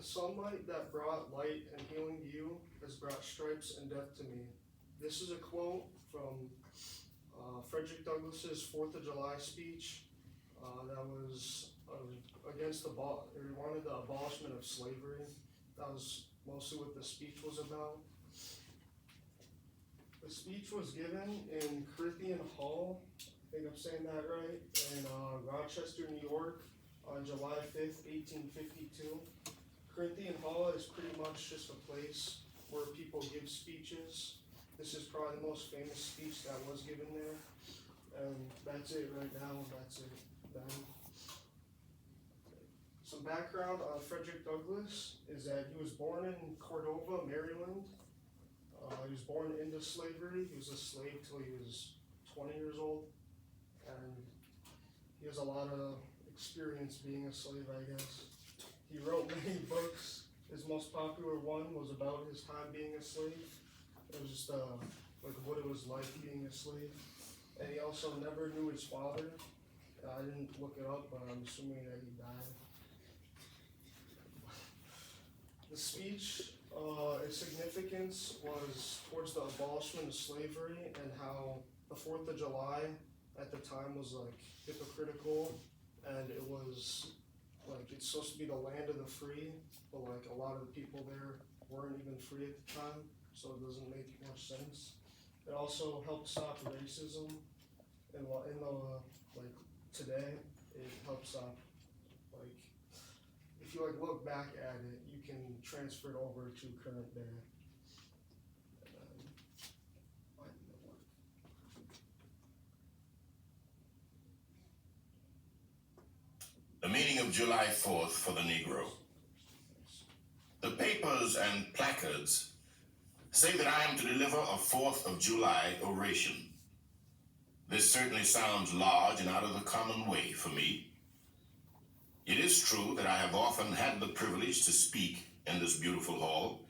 The sunlight that brought light and healing to you has brought stripes and death to me. This is a quote from Frederick Douglass's 4th of July speech that was against he wanted the abolishment of slavery. That was mostly what the speech was about. The speech was given in Corinthian Hall, I think I'm saying that right, in Rochester, New York, on July 5th, 1852. Corinthian Hall is pretty much just a place where people give speeches. This is probably the most famous speech that was given there. And that's it right now, and that's it then. Some background on Frederick Douglass is that he was born in Cordova, Maryland. He was born into slavery. He was a slave till he was 20 years old. And he has a lot of experience being a slave, I guess. He wrote many books. His most popular one was about his time being a slave. It was just like what it was like being a slave. And he also never knew his father. I didn't look it up, but I'm assuming that he died. The speech, its significance was towards the abolishment of slavery and how the 4th of July at the time was like hypocritical, and it was like it's supposed to be the land of the free, but like a lot of the people there weren't even free at the time, so it doesn't make much sense. It also helped stop racism, and in the like today, it helps stop like if you like look back at it, you can transfer it over to current day. The meaning of July 4th for the Negro. The papers and placards say that I am to deliver a 4th of July oration. This certainly sounds large and out of the common way for me. It is true that I have often had the privilege to speak in this beautiful hall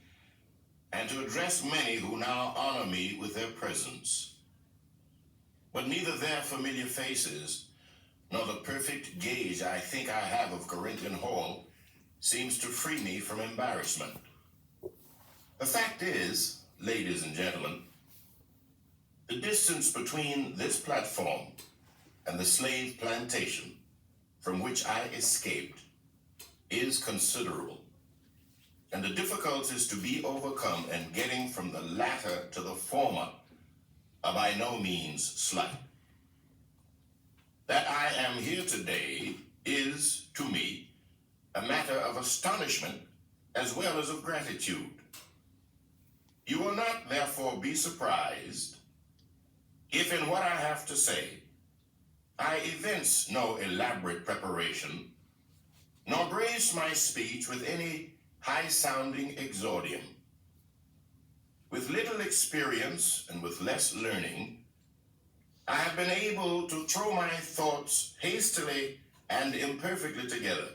and to address many who now honor me with their presence. But neither their familiar faces nor the perfect gauge I think I have of Corinthian Hall seems to free me from embarrassment. The fact is, ladies and gentlemen, the distance between this platform and the slave plantation from which I escaped is considerable, and the difficulties to be overcome in getting from the latter to the former are by no means slight. That I am here today is, to me, a matter of astonishment as well as of gratitude. You will not, therefore, be surprised if in what I have to say I evince no elaborate preparation, nor brace my speech with any high-sounding exordium. With little experience and with less learning, I have been able to throw my thoughts hastily and imperfectly together.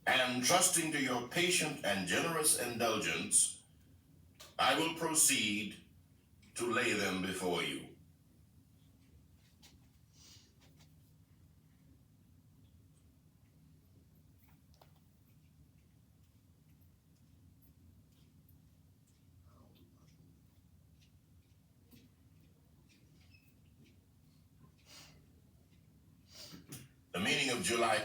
And trusting to your patient and generous indulgence, I will proceed to lay them before you. The meaning of July.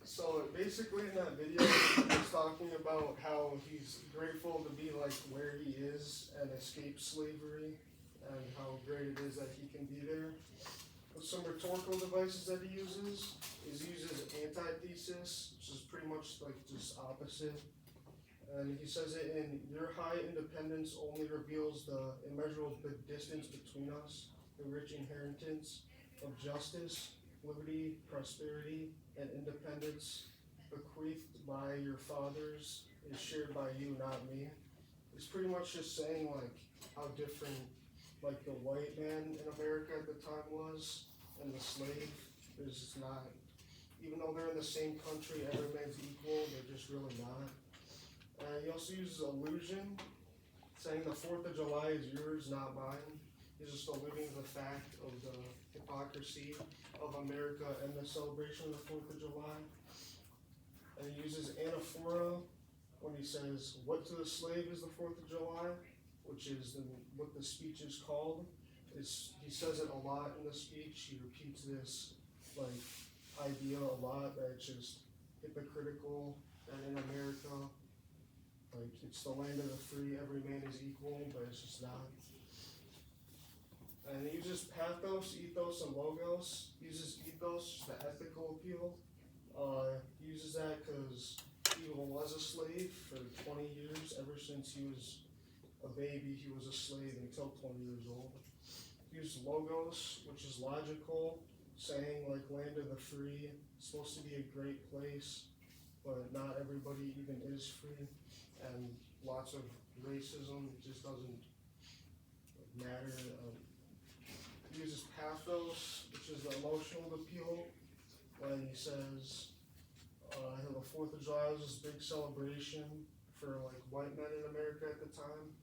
So basically in that video, he's talking about how he's grateful to be like where he is and escape slavery, and how great it is that he can be there. With some rhetorical devices that he uses antithesis, which is pretty much like just opposite. And he says it in, your high independence only reveals the immeasurable distance between us, the rich inheritance of justice, liberty, prosperity, and independence bequeathed by your fathers is shared by you, not me. It's pretty much just saying like how different like the white man in America at the time was, and the slave is not. Even though they're in the same country, every man's equal. They're just really not. He also uses allusion, saying the 4th of July is yours, not mine. He's just alluding to the fact of the hypocrisy of America and the celebration of the 4th of July. And he uses anaphora when he says, "What to the slave is the 4th of July?" which is what the speech is called. He says it a lot in the speech. He repeats this like idea a lot, that it's just hypocritical that in America, like, it's the land of the free, every man is equal, but it's just not. And he uses pathos, ethos, and logos. He uses ethos, the ethical appeal. He uses that because he was a slave for 20 years. Ever since he was a baby, he was a slave until 20 years old. He uses logos, which is logical, saying like land of the free, it's supposed to be a great place, but not everybody even is free, and lots of racism just doesn't matter. He uses pathos, which is the emotional appeal, when he says the 4th of July was this big celebration for like white men in America at the time,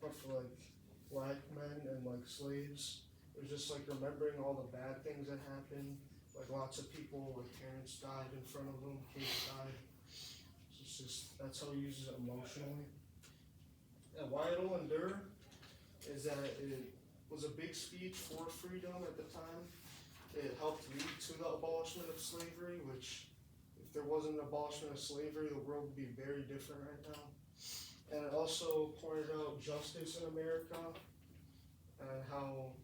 but for like black men and like slaves, it was just like remembering all the bad things that happened. Like lots of people, like parents died in front of them, kids died. So it's just, that's how he uses it emotionally. And why it'll endure is that it was a big speech for freedom at the time. It helped lead to the abolishment of slavery, which if there wasn't an abolishment of slavery, the world would be very different right now. And it also pointed out justice in America and how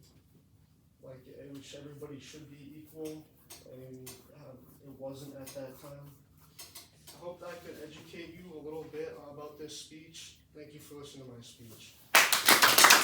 like in which everybody should be equal, and it wasn't at that time. I hope that could educate you a little bit about this speech. Thank you for listening to my speech.